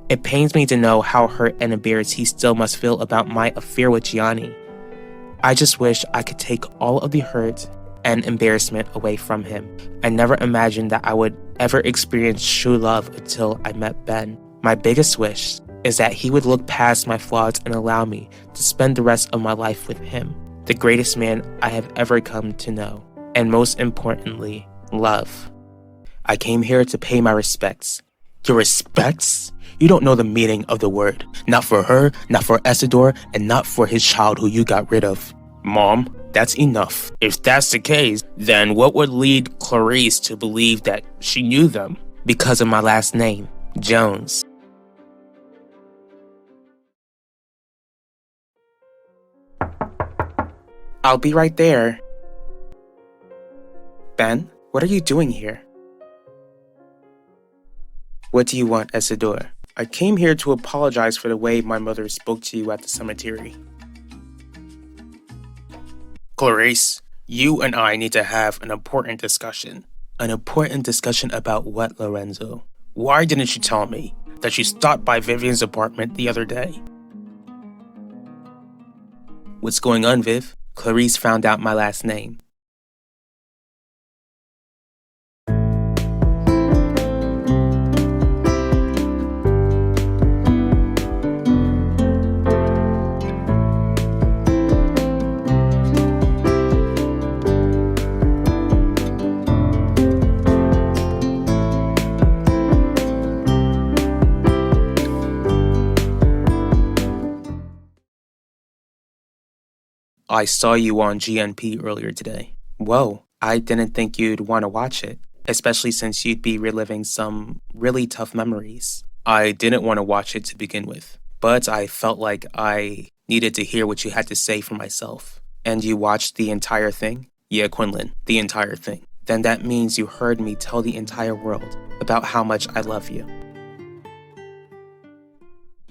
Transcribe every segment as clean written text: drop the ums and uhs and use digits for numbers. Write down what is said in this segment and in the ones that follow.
It pains me to know how hurt and embarrassed he still must feel about my affair with Gianni. I just wish I could take all of the hurt and embarrassment away from him. I never imagined that I would ever experience true love until I met Ben. My biggest wish is that he would look past my flaws and allow me to spend the rest of my life with him, the greatest man I have ever come to know, and most importantly, love. I came here to pay my respects. Your respects? You don't know the meaning of the word. Not for her, not for Isidore, and not for his child who you got rid of. Mom, that's enough. If that's the case, then what would lead Clarice to believe that she knew them? Because of my last name, Jones. I'll be right there. Ben, what are you doing here? What do you want, Isidore? I came here to apologize for the way my mother spoke to you at the cemetery. Clarice, you and I need to have an important discussion. An important discussion about what, Lorenzo? Why didn't you tell me that you stopped by Vivian's apartment the other day? What's going on, Viv? Clarice found out my last name. I saw you on GNP earlier today. Whoa, I didn't think you'd want to watch it, especially since you'd be reliving some really tough memories. I didn't want to watch it to begin with, but I felt like I needed to hear what you had to say for myself. And you watched the entire thing? Yeah, Quinlan, the entire thing. Then that means you heard me tell the entire world about how much I love you.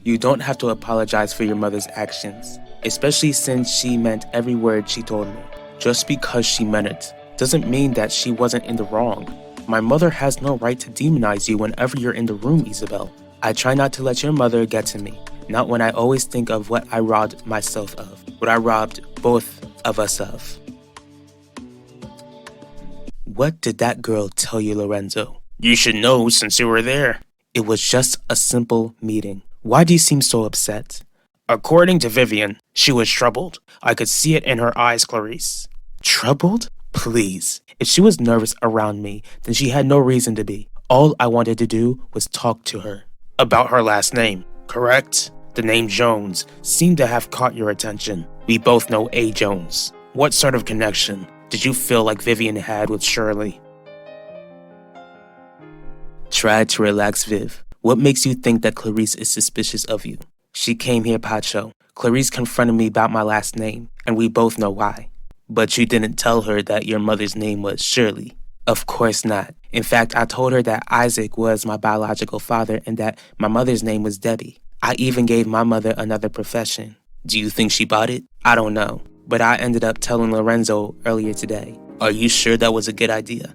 You don't have to apologize for your mother's actions, especially since she meant every word she told me. Just because she meant it doesn't mean that she wasn't in the wrong. My mother has no right to demonize you whenever you're in the room, Isabel. I try not to let your mother get to me, not when I always think of what I robbed myself of, what I robbed both of us of. What did that girl tell you, Lorenzo? You should know since you were there. It was just a simple meeting. Why do you seem so upset? According to Vivian, she was troubled. I could see it in her eyes, Clarice. Troubled? Please. If she was nervous around me, then she had no reason to be. All I wanted to do was talk to her. About her last name, correct? The name Jones seemed to have caught your attention. We both know A. Jones. What sort of connection did you feel like Vivian had with Shirley? Try to relax, Viv. What makes you think that Clarice is suspicious of you? She came here, Pacho. Clarice confronted me about my last name, and we both know why. But you didn't tell her that your mother's name was Shirley. Of course not. In fact, I told her that Isaac was my biological father and that my mother's name was Debbie. I even gave my mother another profession. Do you think she bought it? I don't know. But I ended up telling Lorenzo earlier today. Are you sure that was a good idea?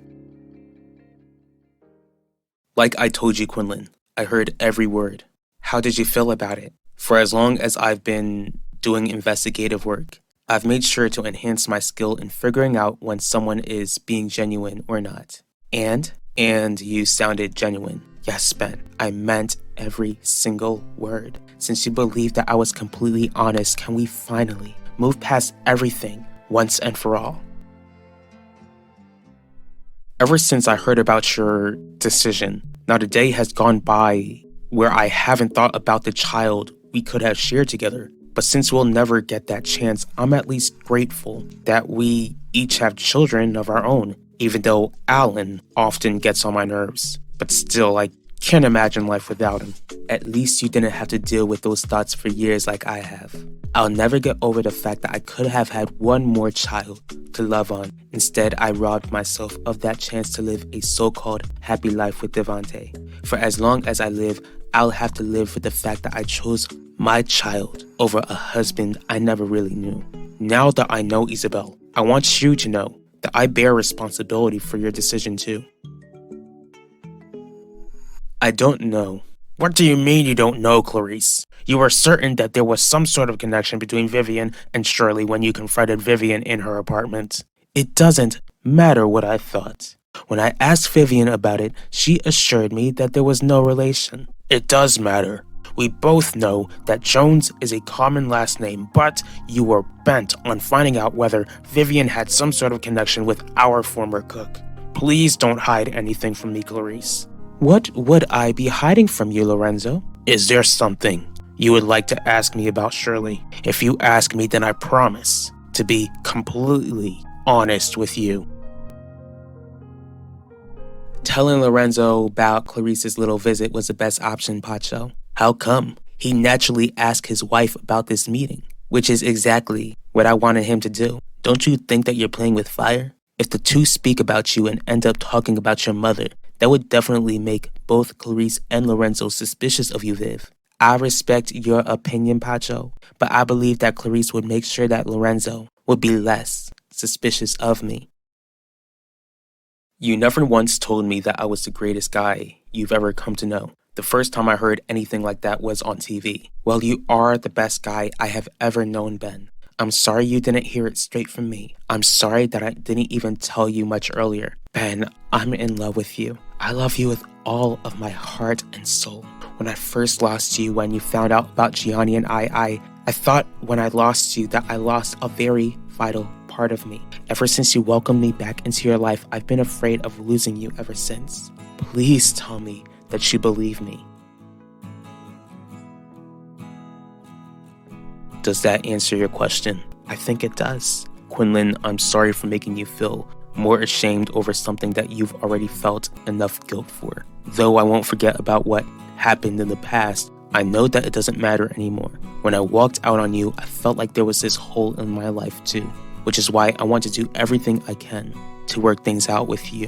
Like I told you, Quinlan, I heard every word. How did you feel about it? For as long as I've been doing investigative work, I've made sure to enhance my skill in figuring out when someone is being genuine or not. And you sounded genuine. Yes, Ben, I meant every single word. Since you believe that I was completely honest, can we finally move past everything once and for all? Ever since I heard about your decision, not a day has gone by where I haven't thought about the child we could have shared together. But since we'll never get that chance, I'm at least grateful that we each have children of our own, even though Alan often gets on my nerves. But still, I can't imagine life without him. At least you didn't have to deal with those thoughts for years like I have. I'll never get over the fact that I could have had one more child to love on. Instead, I robbed myself of that chance to live a so-called happy life with Devante. For as long as I live, I'll have to live with the fact that I chose my child over a husband I never really knew. Now that I know Isabel, I want you to know that I bear responsibility for your decision too. I don't know What do you mean you don't know, Clarice? You were certain that there was some sort of connection between Vivian and Shirley when you confronted Vivian in her apartment. It doesn't matter what I thought. When I asked Vivian about it, she assured me that there was no relation. It does matter. We both know that Jones is a common last name, but you were bent on finding out whether Vivian had some sort of connection with our former cook. Please don't hide anything from me, Clarice. What would I be hiding from you, Lorenzo? Is there something you would like to ask me about Shirley? If you ask me, then I promise to be completely honest with you. Telling Lorenzo about Clarice's little visit was the best option, Pacho. How come? He naturally asked his wife about this meeting, which is exactly what I wanted him to do. Don't you think that you're playing with fire? If the two speak about you and end up talking about your mother, that would definitely make both Clarice and Lorenzo suspicious of you, Viv. I respect your opinion, Pacho, but I believe that Clarice would make sure that Lorenzo would be less suspicious of me. You never once told me that I was the greatest guy you've ever come to know. The first time I heard anything like that was on TV. Well, you are the best guy I have ever known, Ben. I'm sorry you didn't hear it straight from me. I'm sorry that I didn't even tell you much earlier. Ben, I'm in love with you. I love you with all of my heart and soul. When I first lost you, when you found out about Gianni and I thought when I lost you that I lost a very vital part of me. Ever since you welcomed me back into your life, I've been afraid of losing you ever since. Please tell me that you believe me. Does that answer your question? I think it does. Quinlan, I'm sorry for making you feel more ashamed over something that you've already felt enough guilt for. Though I won't forget about what happened in the past, I know that it doesn't matter anymore. When I walked out on you, I felt like there was this hole in my life too, which is why I want to do everything I can to work things out with you.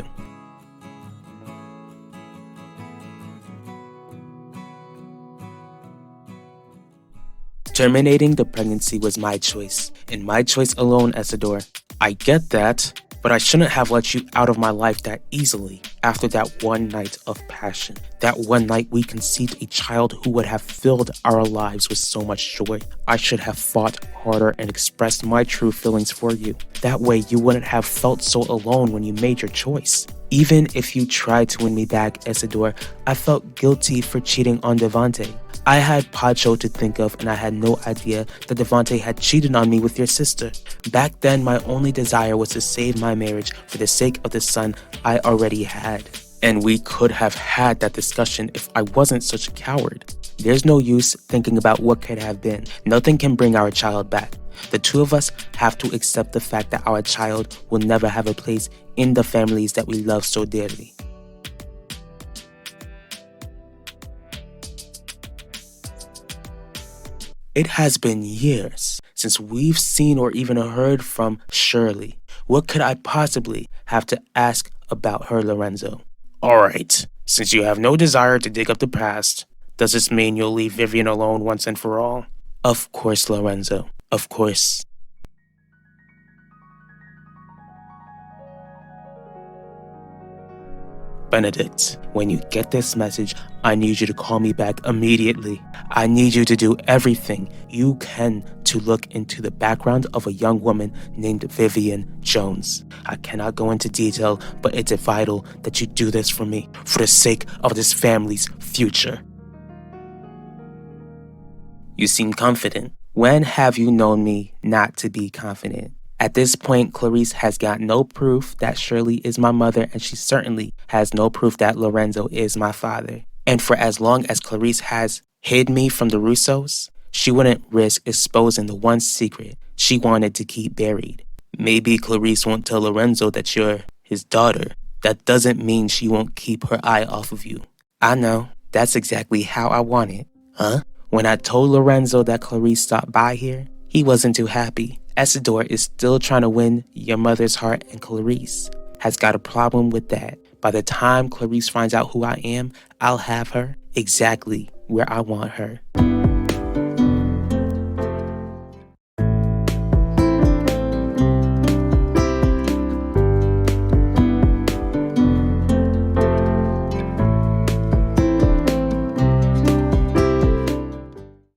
Terminating the pregnancy was my choice, and my choice alone, Isidore. I get that, but I shouldn't have let you out of my life that easily after that one night of passion. That one night we conceived a child who would have filled our lives with so much joy. I should have fought harder and expressed my true feelings for you. That way you wouldn't have felt so alone when you made your choice. Even if you tried to win me back, Isidore, I felt guilty for cheating on Devante. I had Pacho to think of, and I had no idea that Devante had cheated on me with your sister. Back then, my only desire was to save my marriage for the sake of the son I already had. And we could have had that discussion if I wasn't such a coward. There's no use thinking about what could have been. Nothing can bring our child back. The two of us have to accept the fact that our child will never have a place in the families that we love so dearly. It has been years since we've seen or even heard from Shirley. What could I possibly have to ask about her, Lorenzo? Alright, since you have no desire to dig up the past, does this mean you'll leave Vivian alone once and for all? Of course, Lorenzo. Of course. Benedict, when you get this message, I need you to call me back immediately. I need you to do everything you can to look into the background of a young woman named Vivian Jones. I cannot go into detail, but it's vital that you do this for me, for the sake of this family's future. You seem confident. When have you known me not to be confident? At this point, Clarice has got no proof that Shirley is my mother, and she certainly has no proof that Lorenzo is my father. And for as long as Clarice has hid me from the Russos, she wouldn't risk exposing the one secret she wanted to keep buried. Maybe Clarice won't tell Lorenzo that you're his daughter. That doesn't mean she won't keep her eye off of you. I know, that's exactly how I want it. Huh? When I told Lorenzo that Clarice stopped by here, he wasn't too happy. Isidore is still trying to win your mother's heart, and Clarice has got a problem with that. By the time Clarice finds out who I am, I'll have her exactly where I want her.